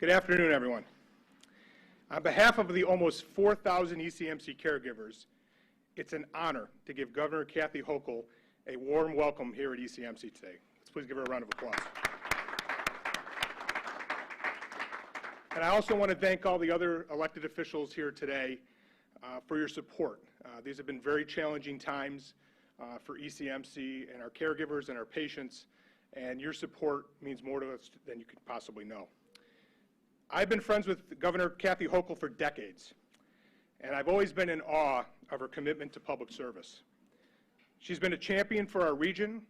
Good afternoon, everyone. On behalf of the almost 4,000 ECMC caregivers, it's an honor to give Governor Kathy Hochul a warm welcome here at ECMC today. Let's please give her a round of applause. And I also want to thank all the other elected officials here today for your support. These have been very challenging times for ECMC and our caregivers and our patients, and your support means more to us than you could possibly know. I've been friends with Governor Kathy Hochul for decades, and I've always been in awe of her commitment to public service. She's been a champion for our region,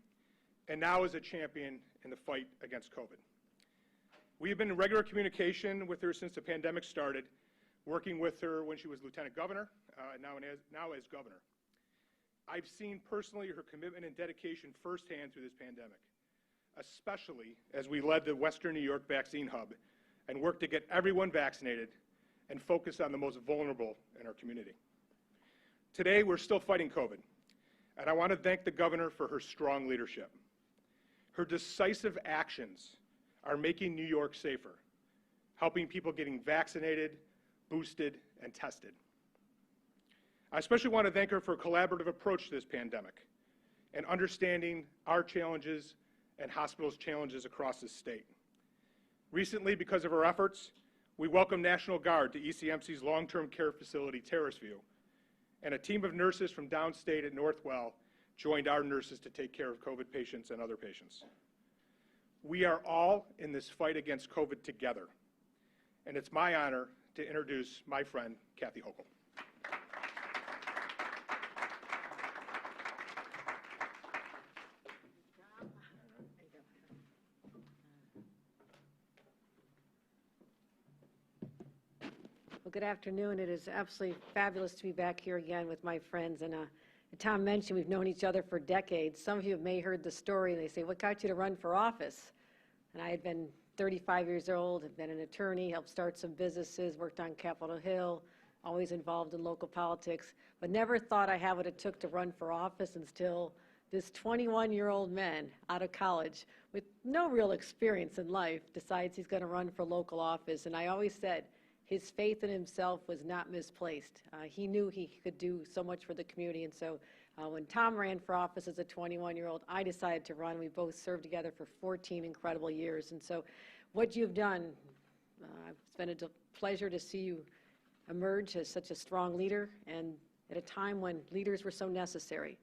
and now is a champion in the fight against COVID. We have been in regular communication with her since the pandemic started, working with her when she was Lieutenant Governor, and now as Governor. I've seen personally her commitment and dedication firsthand through this pandemic, especially as we led the Western New York vaccine hub and worked to get everyone vaccinated and focus on the most vulnerable in our community. Today, we're still fighting COVID, and I want to thank the Governor for her strong leadership. Her decisive actions are making New York safer, helping people getting vaccinated, boosted, and tested. I especially want to thank her for a collaborative approach to this pandemic and understanding our challenges and hospitals' challenges across the state. Recently, because of her efforts, we welcomed National Guard to ECMC's long-term care facility, Terrace View, and a team of nurses from downstate at Northwell joined our nurses to take care of COVID patients and other patients. We are all in this fight against COVID together, and it's my honor to introduce my friend, Kathy Hochul. Well, good afternoon. It is absolutely fabulous to be back here again with my friends. And Tom mentioned we've known each other for decades. Some of you may have heard the story. They say, what got you to run for office? And I had been 35 years old, had been an attorney, helped start some businesses, worked on Capitol Hill, always involved in local politics, but never thought I had what it took to run for office until this 21-year-old man out of college with no real experience in life decides he's going to run for local office. And I always said, his faith in himself was not misplaced. He knew he could do so much for the community, and so when Tom ran for office as a 21-year-old, I decided to run. We both served together for 14 incredible years, and so what you've done, it's been a pleasure to see you emerge as such a strong leader, and at a time when leaders were so necessary.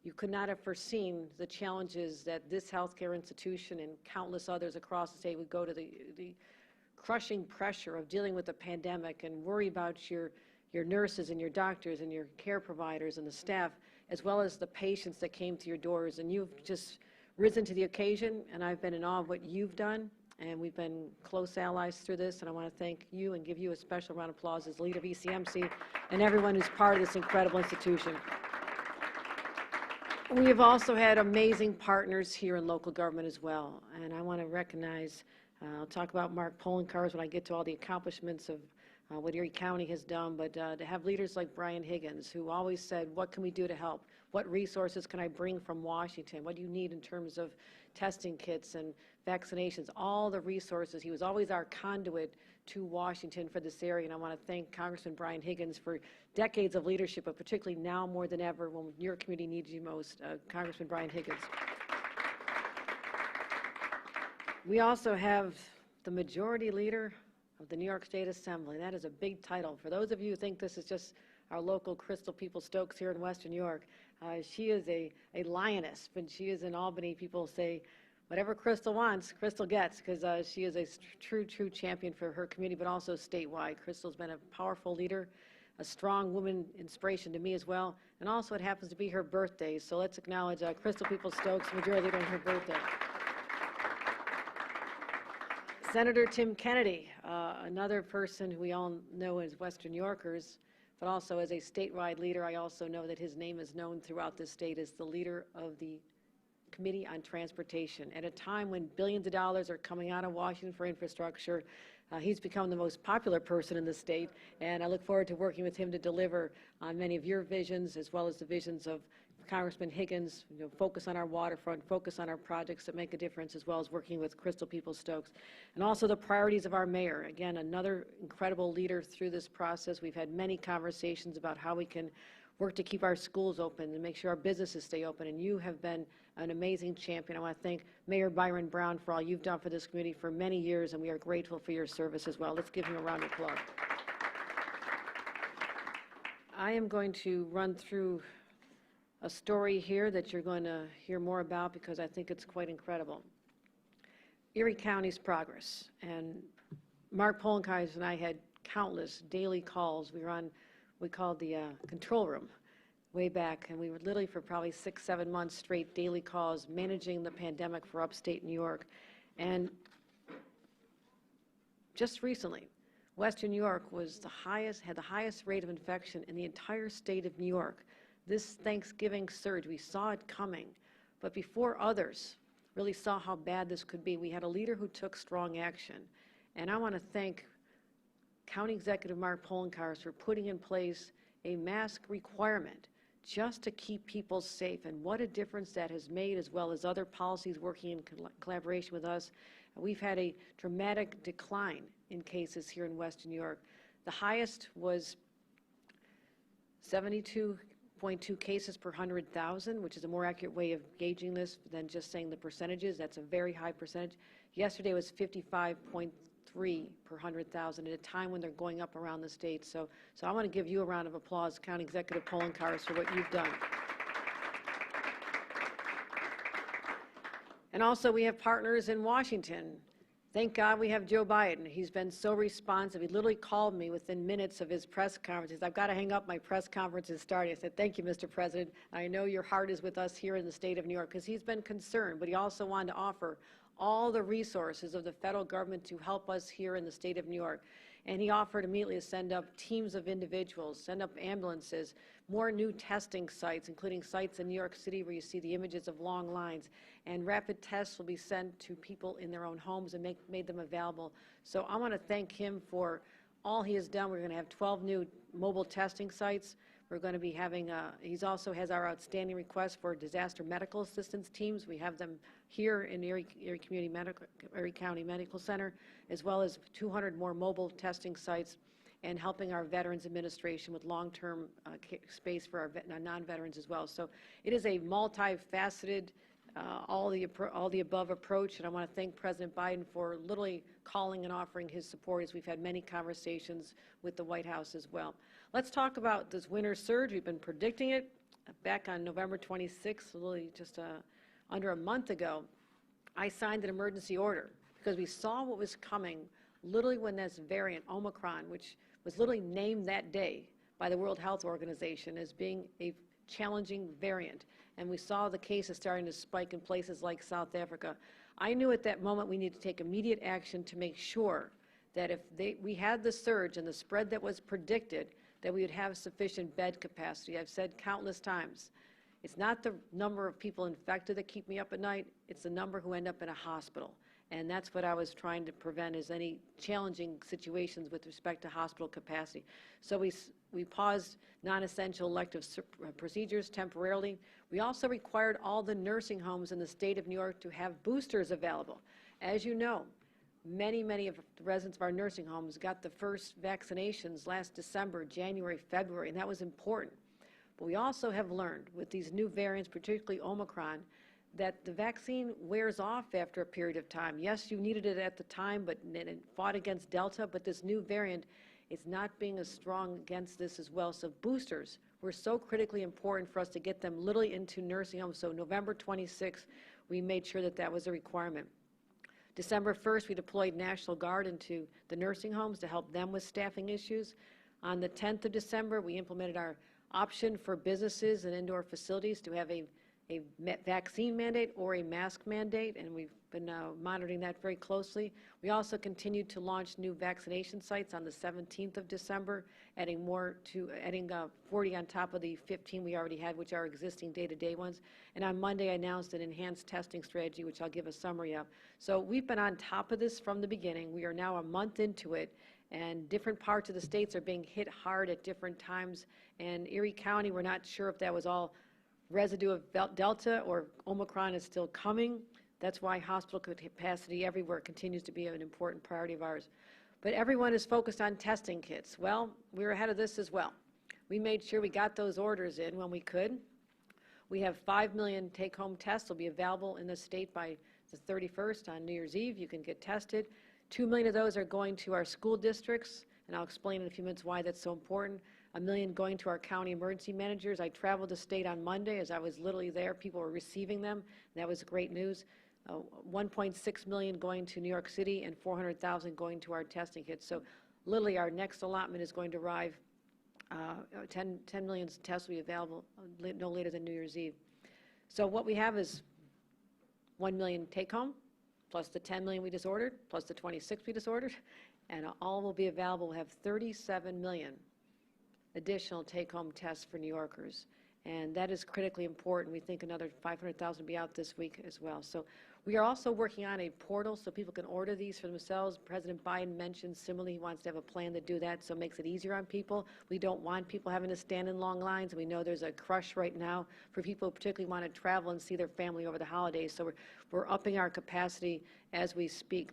You could not have foreseen the challenges that this healthcare institution and countless others across the state would go to the crushing pressure of dealing with the pandemic and worry about your nurses and your doctors and your care providers and the staff, as well as the patients that came to your doors. And you've just risen to the occasion, and I've been in awe of what you've done, and we've been close allies through this, and I want to thank you and give you a special round of applause as leader of ECMC and everyone who's part of this incredible institution. We have also had amazing partners here in local government as well, and I want to recognize I'll talk about Mark Polenkars when I get to all the accomplishments of what Erie County has done, but to have leaders like Brian Higgins, who always said, what can we do to help? What resources can I bring from Washington? What do you need in terms of testing kits and vaccinations? All the resources. He was always our conduit to Washington for this area, and I want to thank Congressman Brian Higgins for decades of leadership, but particularly now more than ever when your community needs you most, Congressman Brian Higgins. We also have the majority leader of the New York State Assembly. That is a big title. For those of you who think this is just our local Crystal People-Stokes here in Western New York, she is a lioness. When she is in Albany, people say, whatever Crystal wants, Crystal gets, because she is a true champion for her community, but also statewide. Crystal's been a powerful leader, a strong woman inspiration to me as well, and also it happens to be her birthday. So let's acknowledge Crystal People-Stokes, majority leader, on her birthday. Senator Tim Kennedy, another person who we all know as Western New Yorkers, but also as a statewide leader. I also know that his name is known throughout the state as the leader of the Committee on Transportation. At a time when billions of dollars are coming out of Washington for infrastructure, he's become the most popular person in the state, and I look forward to working with him to deliver on many of your visions as well as the visions of Congressman Higgins, focus on our waterfront, focus on our projects that make a difference, as well as working with Crystal Peoples-Stokes. And also the priorities of our mayor. Again, another incredible leader through this process. We've had many conversations about how we can work to keep our schools open and make sure our businesses stay open. And you have been an amazing champion. I want to thank Mayor Byron Brown for all you've done for this community for many years, and we are grateful for your service as well. Let's give him a round of applause. I am going to run through a story here that you're going to hear more about because I think it's quite incredible. Erie County's progress. And Mark Polenkaiser and I had countless daily calls. We called the control room way back, and we were literally for probably 6-7 months straight daily calls managing the pandemic for upstate New York. And just recently, Western New York had the highest rate of infection in the entire state of New York. This Thanksgiving surge, we saw it coming, but before others really saw how bad this could be, we had a leader who took strong action. And I want to thank County Executive Mark Polenkaiser for putting in place a mask requirement just to keep people safe, and what a difference that has made, as well as other policies working in collaboration with us. We've had a dramatic decline in cases here in Western New York. The highest was 72.2 cases per 100,000, which is a more accurate way of gauging this than just saying the percentages. That's a very high percentage. Yesterday was 55.3 per 100,000 at a time when they're going up around the state. So I want to give you a round of applause, County Executive Polenkaiser, for what you've done. And also we have partners in Washington. Thank God we have Joe Biden. He's been so responsive. He literally called me within minutes of his press conferences. I've got to hang up, my press conference is starting. I said, thank you, Mr. President. I know your heart is with us here in the state of New York, because he's been concerned, but he also wanted to offer all the resources of the federal government to help us here in the state of New York. And he offered immediately to send up teams of individuals, send up ambulances, more new testing sites, including sites in New York City where you see the images of long lines. And rapid tests will be sent to people in their own homes and made them available. So I want to thank him for all he has done. We're going to have 12 new mobile testing sites. We're going to be having, he also has our outstanding request for disaster medical assistance teams. We have them here in Erie County Medical Center, as well as 200 more mobile testing sites, and helping our Veterans Administration with long-term space for our non-veterans as well. So it is a multifaceted, all the above approach, and I want to thank President Biden for literally calling and offering his support, as we've had many conversations with the White House as well. Let's talk about this winter surge. We've been predicting it back on November 26th, literally just under a month ago. I signed an emergency order because we saw what was coming literally when this variant, Omicron, which was literally named that day by the World Health Organization as being a challenging variant. And we saw the cases starting to spike in places like South Africa. I knew at that moment we needed to take immediate action to make sure that if we had the surge and the spread that was predicted, that we would have sufficient bed capacity. I've said countless times, it's not the number of people infected that keep me up at night, it's the number who end up in a hospital. And that's what I was trying to prevent, is any challenging situations with respect to hospital capacity. So we paused non-essential elective procedures temporarily. We also required all the nursing homes in the state of New York to have boosters available. As you know, many of the residents of our nursing homes got the first vaccinations last December, January, February, and that was important. But we also have learned with these new variants, particularly Omicron, that the vaccine wears off after a period of time. Yes, you needed it at the time, but it fought against Delta, but this new variant is not being as strong against this as well. So boosters were so critically important for us to get them literally into nursing homes. So November 26th, we made sure that that was a requirement. December 1st, we deployed National Guard into the nursing homes to help them with staffing issues. On the 10th of December, we implemented our option for businesses and indoor facilities to have a vaccine mandate or a mask mandate, and we've been monitoring that very closely. We also continued to launch new vaccination sites on the 17th of December, adding 40 on top of the 15 we already had, which are existing day-to-day ones. And on Monday, I announced an enhanced testing strategy, which I'll give a summary of. So we've been on top of this from the beginning. We are now a month into it, and different parts of the states are being hit hard at different times. And Erie County, we're not sure if that was all Residue of Delta or Omicron is still coming. That's why hospital capacity everywhere continues to be an important priority of ours. But everyone is focused on testing kits. Well, we're ahead of this as well. We made sure we got those orders in when we could. We have 5 million take-home tests will be available in the state by the 31st on New Year's Eve. You can get tested. 2 million of those are going to our school districts, and I'll explain in a few minutes why that's so important. 1 million going to our county emergency managers. I traveled the state on Monday. As I was literally there, people were receiving them. That was great news. 1.6 million going to New York City and 400,000 going to our testing kits. So literally our next allotment is going to arrive. 10 million tests will be available no later than New Year's Eve. So what we have is 1 million take-home, plus the 10 million we just ordered, plus the 26 we just ordered, and all will be available. We'll have 37 million additional take-home tests for New Yorkers. And that is critically important. We think another 500,000 will be out this week as well. So we are also working on a portal so people can order these for themselves. President Biden mentioned similarly he wants to have a plan to do that, so it makes it easier on people. We don't want people having to stand in long lines. We know there's a crush right now for people who particularly want to travel and see their family over the holidays. So we're upping our capacity as we speak.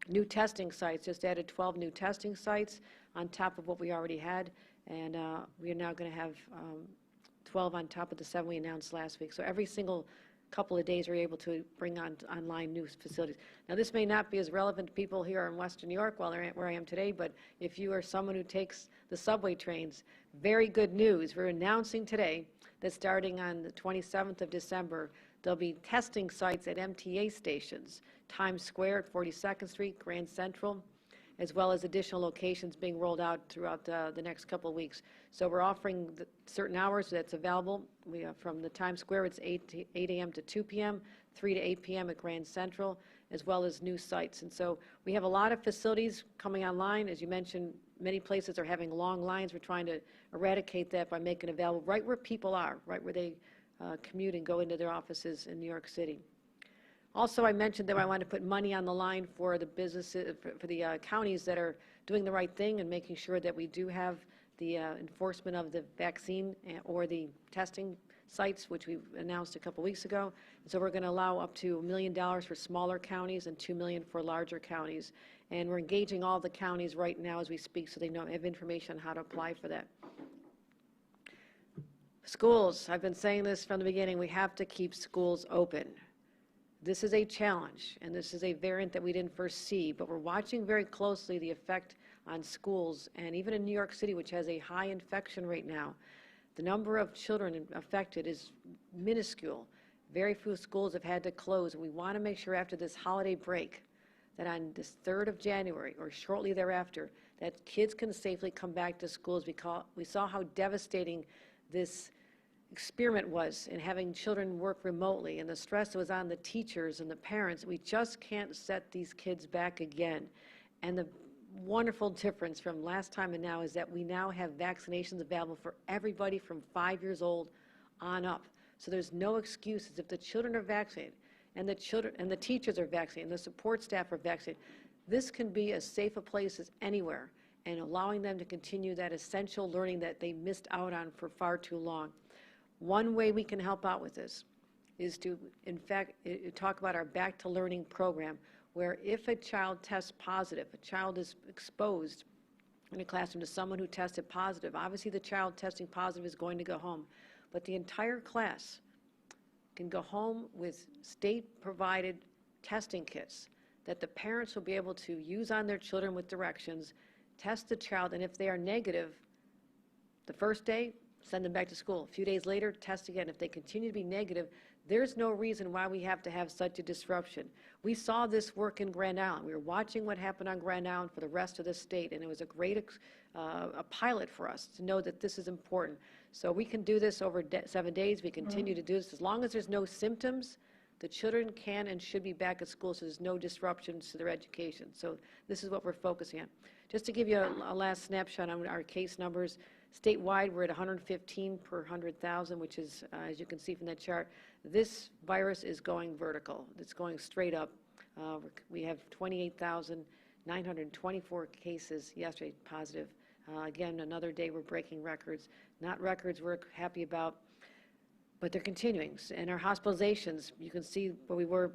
New testing sites, just added 12 new testing sites on top of what we already had. And we are now going to have 12 on top of the 7 we announced last week. So every single couple of days we're able to bring online new facilities. Now this may not be as relevant to people here in Western New York where I am today, but if you are someone who takes the subway trains, very good news. We're announcing today that starting on the 27th of December, there'll be testing sites at MTA stations, Times Square at 42nd Street, Grand Central, as well as additional locations being rolled out throughout the next couple of weeks. So we're offering certain hours that's available. We from the Times Square, it's 8 a.m. to 2 p.m., 3 to 8 p.m. at Grand Central, as well as new sites. And so we have a lot of facilities coming online. As you mentioned, many places are having long lines. We're trying to eradicate that by making it available right where people are, right where they commute and go into their offices in New York City. Also, I mentioned that I want to put money on the line for the businesses, for the counties that are doing the right thing and making sure that we do have the enforcement of the vaccine or the testing sites, which we announced a couple weeks ago. So we're going to allow up to $1 million for smaller counties and $2 million for larger counties. And we're engaging all the counties right now as we speak so they have information on how to apply for that. Schools, I've been saying this from the beginning, we have to keep schools open. This is a challenge, and this is a variant that we didn't first see, but we're watching very closely the effect on schools, and even in New York City, which has a high infection rate now, the number of children affected is minuscule. Very few schools have had to close, and we want to make sure after this holiday break that on this 3rd of January or shortly thereafter, that kids can safely come back to schools because we saw how devastating this experiment was in having children work remotely and the stress that was on the teachers and the parents. We just can't set these kids back again. And the wonderful difference from last time and now is that we now have vaccinations available for everybody from 5 years old on up. So there's no excuses. If the children are vaccinated and the teachers are vaccinated and the support staff are vaccinated, this can be as safe a place as anywhere and allowing them to continue that essential learning that they missed out on for far too long. One way we can help out with this is to, in fact, talk about our Back to Learning program, where if a child tests positive, a child is exposed in a classroom to someone who tested positive, obviously the child testing positive is going to go home, but the entire class can go home with state-provided testing kits that the parents will be able to use on their children with directions, test the child, and if they are negative the first day, send them back to school. A few days later, test again. If they continue to be negative, there's no reason why we have to have such a disruption. We saw this work in Grand Island. We were watching what happened on Grand Island for the rest of the state, and it was a great a pilot for us to know that this is important. So we can do this over 7 days. We continue to do this. As long as there's no symptoms, the children can and should be back at school, so there's no disruptions to their education. So this is what we're focusing on. Just to give you a last snapshot on our case numbers, statewide, we're at 115 per 100,000, which is, as you can see from that chart, this virus is going vertical. It's going straight up. We have 28,924 cases yesterday positive. Again, another day we're breaking records. Not records we're happy about. but they're continuing. And our hospitalizations, you can see where we were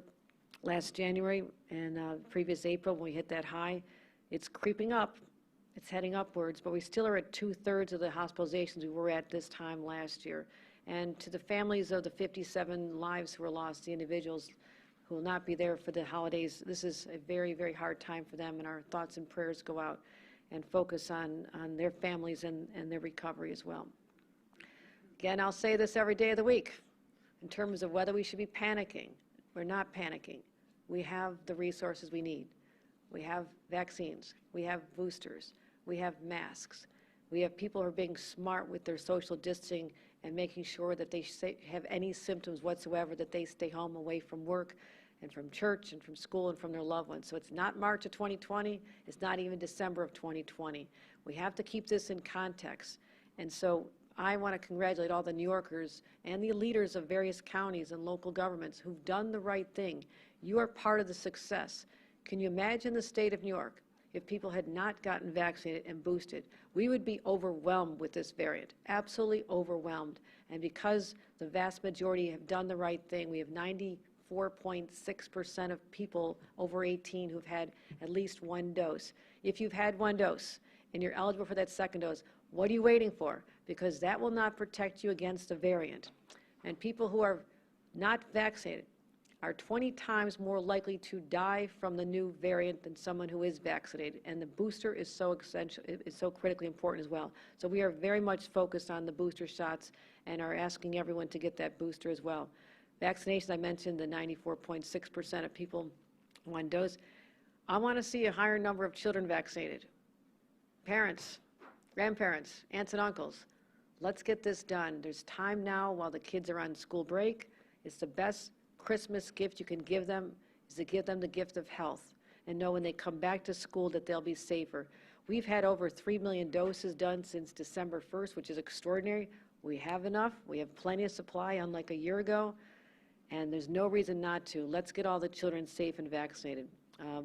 last January and previous April when we hit that high. It's creeping up. It's heading upwards, but we still are at 2/3 of the hospitalizations we were at this time last year. And to the families of the 57 lives who were lost, the individuals who will not be there for the holidays, this is a very, very hard time for them, and our thoughts and prayers go out and focus on their families and their recovery as well. Again, I'll say this every day of the week in terms of whether we should be panicking. We're not panicking. We have the resources we need. We have vaccines. We have boosters. We have masks. We have people who are being smart with their social distancing and making sure that they have any symptoms whatsoever, that they stay home away from work and from church and from school and from their loved ones. So it's not March of 2020. It's not even December of 2020. We have to keep this in context. And so I want to congratulate all the New Yorkers and the leaders of various counties and local governments who've done the right thing. You are part of the success. Can you imagine the state of New York if people had not gotten vaccinated and boosted? We would be overwhelmed with this variant, absolutely overwhelmed. And because the vast majority have done the right thing, we have 94.6% of people over 18 who've had at least one dose. If you've had one dose and you're eligible for that second dose, what are you waiting for? Because that will not protect you against a variant. And people who are not vaccinated are 20 times more likely to die from the new variant than someone who is vaccinated. And the booster is so essential, is so critically important as well. So we are very much focused on the booster shots and are asking everyone to get that booster as well. Vaccinations, I mentioned the 94.6% of people one dose. I want to see a higher number of children vaccinated. Parents, grandparents, aunts and uncles, let's get this done. There's time now while the kids are on school break. It's the best Christmas gift you can give them is to give them the gift of health and know when they come back to school that they'll be safer. We've had over 3 million doses done since December 1st, which is extraordinary. We have enough. We have plenty of supply, unlike a year ago, and there's no reason not to. Let's get all the children safe and vaccinated.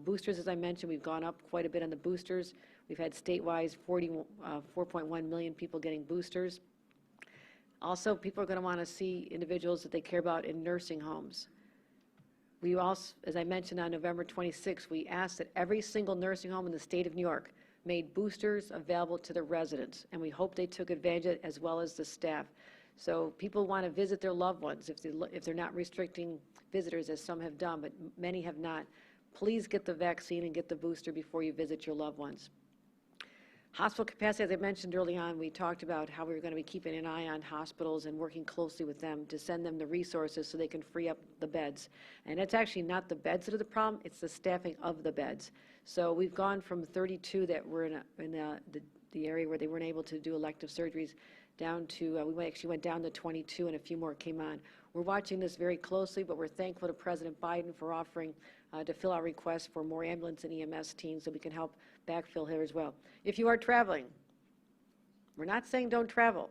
Boosters, as I mentioned, we've gone up quite a bit on the boosters. We've had statewide 4.1 million people getting boosters. Also, people are going to want to see individuals that they care about in nursing homes. We also, as I mentioned on November 26th, we asked that every single nursing home in the state of New York made boosters available to their residents, and we hope they took advantage of it as well as the staff. So people want to visit their loved ones if they're not restricting visitors, as some have done, but many have not. Please get the vaccine and get the booster before you visit your loved ones. Hospital capacity, as I mentioned early on, we talked about how we were going to be keeping an eye on hospitals and working closely with them to send them the resources so they can free up the beds. And it's actually not the beds that are the problem, it's the staffing of the beds. So we've gone from 32 that were in the area where they weren't able to do elective surgeries down to, we actually went down to 22 and a few more came on. We're watching this very closely, but we're thankful to President Biden for offering to fill our request for more ambulance and EMS teams so we can help backfill here as well. If you are traveling, we're not saying don't travel.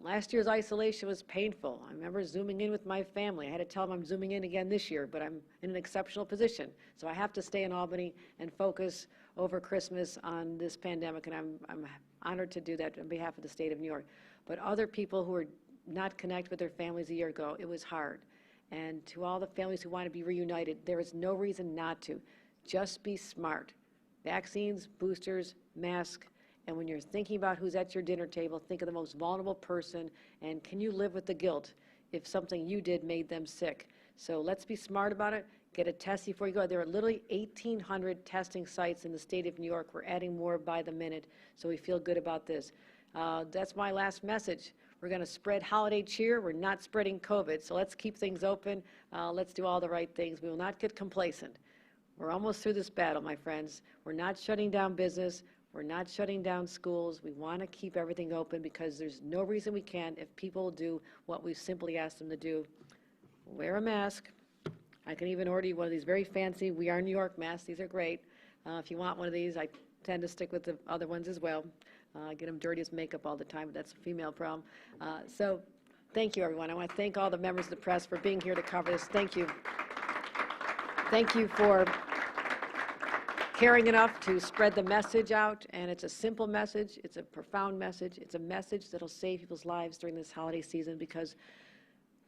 Last year's isolation was painful. I remember zooming in with my family. I had to tell them I'm zooming in again this year, but I'm in an exceptional position. So I have to stay in Albany and focus over Christmas on this pandemic, and I'm honored to do that on behalf of the state of New York. But other people who are not connected with their families a year ago, it was hard. And to all the families who want to be reunited, there is no reason not to. Just be smart. Vaccines, boosters, masks, and when you're thinking about who's at your dinner table, think of the most vulnerable person, and can you live with the guilt if something you did made them sick? So let's be smart about it. Get a test before you go. There are literally 1,800 testing sites in the state of New York. We're adding more by the minute, so we feel good about this. That's my last message. We're going to spread holiday cheer. We're not spreading COVID, so let's keep things open. Let's do all the right things. We will not get complacent. We're almost through this battle, my friends. We're not shutting down business. We're not shutting down schools. We want to keep everything open because there's no reason we can't if people do what we simply asked them to do. Wear a mask. I can even order you one of these very fancy We Are New York masks. These are great. If you want one of these, I tend to stick with the other ones as well. I get them dirty as makeup all the time, but that's a female problem. So thank you, everyone. I want to thank all the members of the press for being here to cover this. Thank you. Thank you for caring enough to spread the message out, and it's a simple message. It's a profound message. It's a message that'll save people's lives during this holiday season because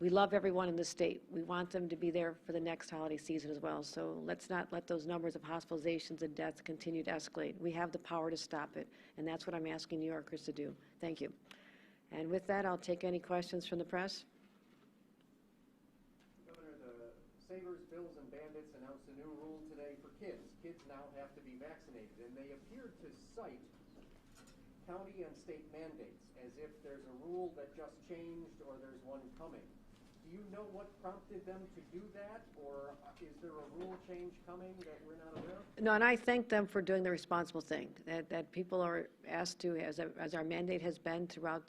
we love everyone in the state. We want them to be there for the next holiday season as well. So let's not let those numbers of hospitalizations and deaths continue to escalate. We have the power to stop it, and that's what I'm asking New Yorkers to do. Thank you. And with that, I'll take any questions from the press. Governor, the Savers, Bills, and Bandits announced a new rule today for kids. Kids now have to be vaccinated, and they appeared to cite county and state mandates as if there's a rule that just changed or there's one coming. Do you know what prompted them to do that, or is there a rule change coming that we're not aware of? No, and I thank them for doing the responsible thing, that people are asked to, as our mandate has been throughout,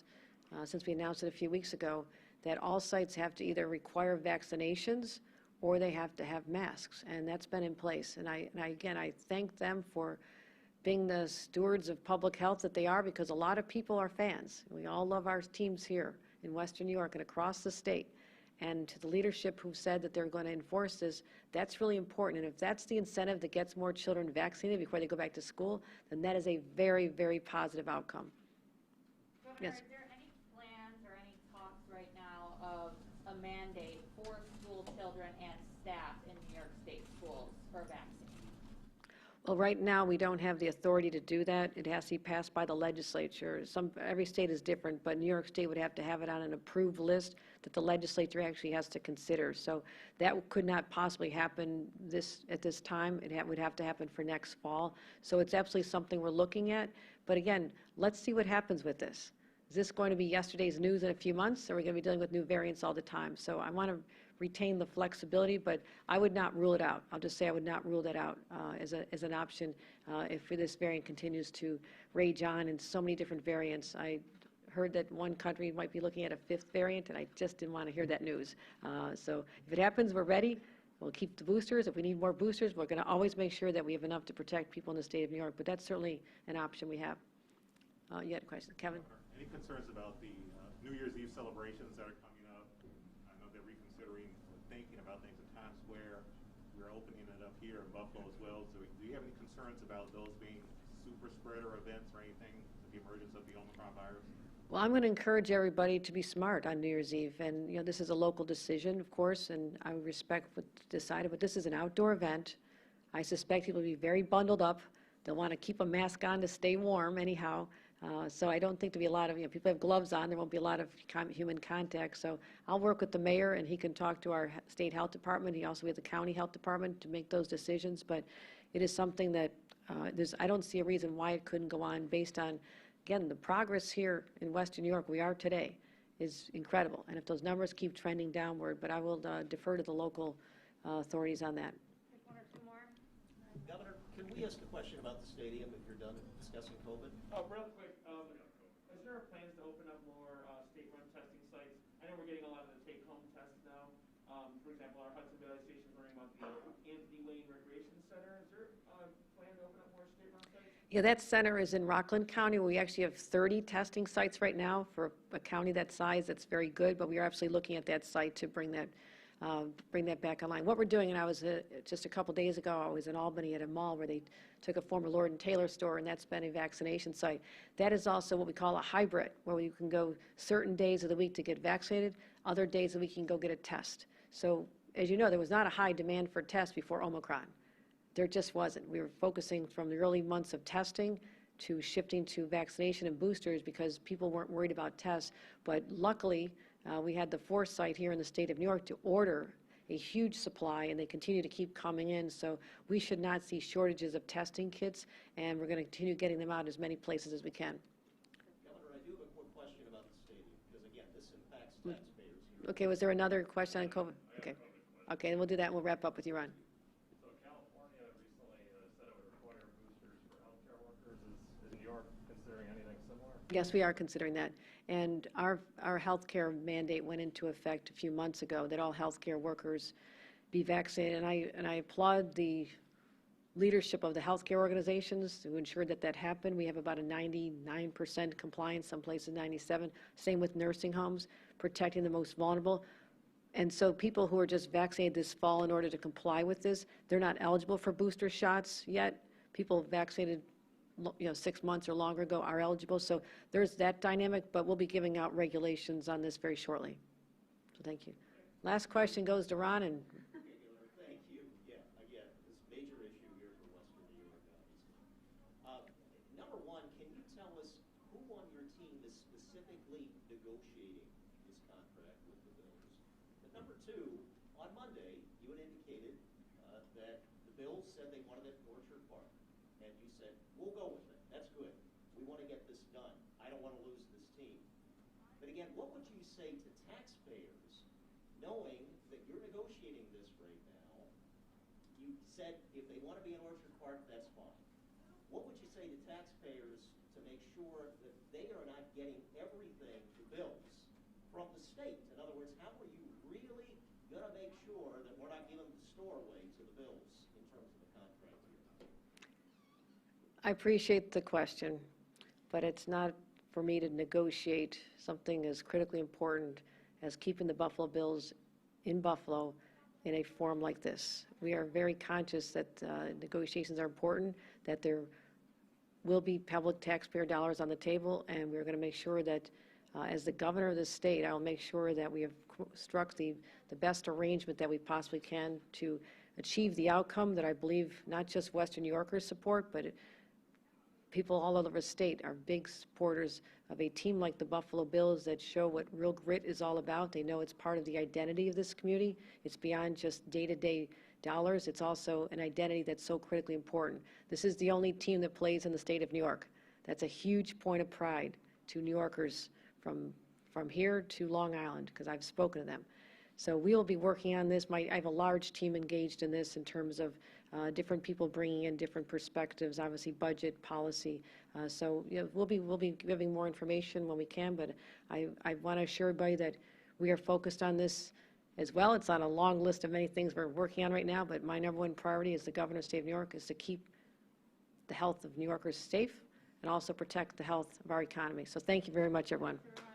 since we announced it a few weeks ago, that all sites have to either require vaccinations or they have to have masks, and that's been in place. And again, I thank them for being the stewards of public health that they are, because a lot of people are fans. We all love our teams here in Western New York and across the state. And to the leadership who said that they're going to enforce this, that's really important. And if that's the incentive that gets more children vaccinated before they go back to school, then that is a very, very positive outcome. Governor, Yes. is there any plans or any talks right now of a mandate for school children and staff in New York State schools for vaccines? Well, right now, we don't have the authority to do that. It has to be passed by the legislature. Every state is different, but New York State would have to have it on an approved list that the legislature actually has to consider. So that could not possibly happen at this time. It would have to happen for next fall. So it's absolutely something we're looking at. But again, let's see what happens with this. Is this going to be yesterday's news in a few months, or are we going to be dealing with new variants all the time? So I want to retain the flexibility, but I would not rule it out. I'll just say I would not rule that out as an option if this variant continues to rage on in so many different variants. I heard that one country might be looking at a 5th variant, and I just didn't want to hear that news. So if it happens, we're ready. We'll keep the boosters. If we need more boosters, we're going to always make sure that we have enough to protect people in the state of New York, but that's certainly an option we have. You had a question, Kevin? Any concerns about the New Year's Eve celebrations that are coming up? I know they're reconsidering, thinking about things in Times Square. We're opening it up here in Buffalo as well. So do you have any concerns about those being super spreader events or anything with the emergence of the Omicron virus? Well, I'm going to encourage everybody to be smart on New Year's Eve. And, this is a local decision, of course, and I respect what's decided. But this is an outdoor event. I suspect people will be very bundled up. They'll want to keep a mask on to stay warm anyhow. So I don't think there'll be a lot of, people have gloves on. There won't be a lot of human contact. So I'll work with the mayor, and he can talk to our state health department. He also has the county health department to make those decisions. But it is something that I don't see a reason why it couldn't go on based on, again, the progress here in Western New York we are today is incredible. And if those numbers keep trending downward, but I will defer to the local authorities on that. One or two more? Governor, can we ask a question about the stadium if you're done discussing COVID? Real quick, is there plans to open up more state-run testing sites? I know we're getting a lot of the take-home tests now. For example, our Hudson Valley Station is learning about the Anthony Wayne Recreation Center. Is there a plan to open up more state-run sites? Yeah, that center is in Rockland County. We actually have 30 testing sites right now for a county that size. That's very good, but we are absolutely looking at that site to bring that back online. What we're doing, and I was just a couple days ago, I was in Albany at a mall where they took a former Lord & Taylor store, and that's been a vaccination site. That is also what we call a hybrid, where you can go certain days of the week to get vaccinated, other days of the week you can go get a test. So, as you know, there was not a high demand for tests before Omicron. There just wasn't. We were focusing from the early months of testing to shifting to vaccination and boosters because people weren't worried about tests. But luckily, we had the foresight here in the state of New York to order a huge supply, and they continue to keep coming in. So we should not see shortages of testing kits, and we're going to continue getting them out as many places as we can. Governor, I do have a quick question about the stadium, because again, this impacts taxpayers here. Okay, was there another question on COVID? Okay. Okay, and we'll do that, and we'll wrap up with you, Ron. So California recently said it would require boosters for healthcare workers. Is New York considering anything similar? Yes, we are considering that. And our healthcare mandate went into effect a few months ago that all healthcare workers be vaccinated. And I applaud the leadership of the healthcare organizations who ensured that that happened. We have about a 99% compliance, some places 97. Same with nursing homes, protecting the most vulnerable. And so people who are just vaccinated this fall in order to comply with this, they're not eligible for booster shots yet. People vaccinated 6 months or longer ago are eligible. So there's that dynamic, but we'll be giving out regulations on this very shortly. So thank you. Last question goes to Ron, and Thank you. Yeah, again, this major issue here for Western New York, obviously. Number one, can you tell us who on your team is specifically negotiating this contract with the Bills? And number two, on Monday, you had indicated that the Bills said they wanted it in Orchard Park, and you said, we'll go with it. That's good. We want to get this done. I don't want to lose this team. But again, what would you say to taxpayers, knowing that you're negotiating this right now? You said if they want to be in Orchard Park, that's fine. What would you say to taxpayers to make sure that they are not getting everything, the bills, from the state? In other words, how are you really going to make sure that we're not giving the store away to the bills in terms of the contract here? I appreciate the question, but it's not for me to negotiate something as critically important as keeping the Buffalo Bills in Buffalo in a forum like this. We are very conscious that negotiations are important, that there will be public taxpayer dollars on the table, and we're going to make sure that as the governor of the state, I will make sure that we have struck the best arrangement that we possibly can to achieve the outcome that I believe not just Western New Yorkers support, but people all over the state are big supporters of a team like the Buffalo Bills that show what real grit is all about. They know it's part of the identity of this community. It's beyond just day-to-day dollars. It's also an identity that's so critically important. This is the only team that plays in the state of New York. That's a huge point of pride to New Yorkers from here to Long Island, because I've spoken to them. So we will be working on this. I have a large team engaged in this in terms of different people bringing in different perspectives, obviously budget, policy. So you know, we'll be giving more information when we can, but I want to assure everybody that we are focused on this as well. It's on a long list of many things we're working on right now, but my number one priority as the governor of the state of New York is to keep the health of New Yorkers safe and also protect the health of our economy. So thank you very much, everyone. Mr. Ryan,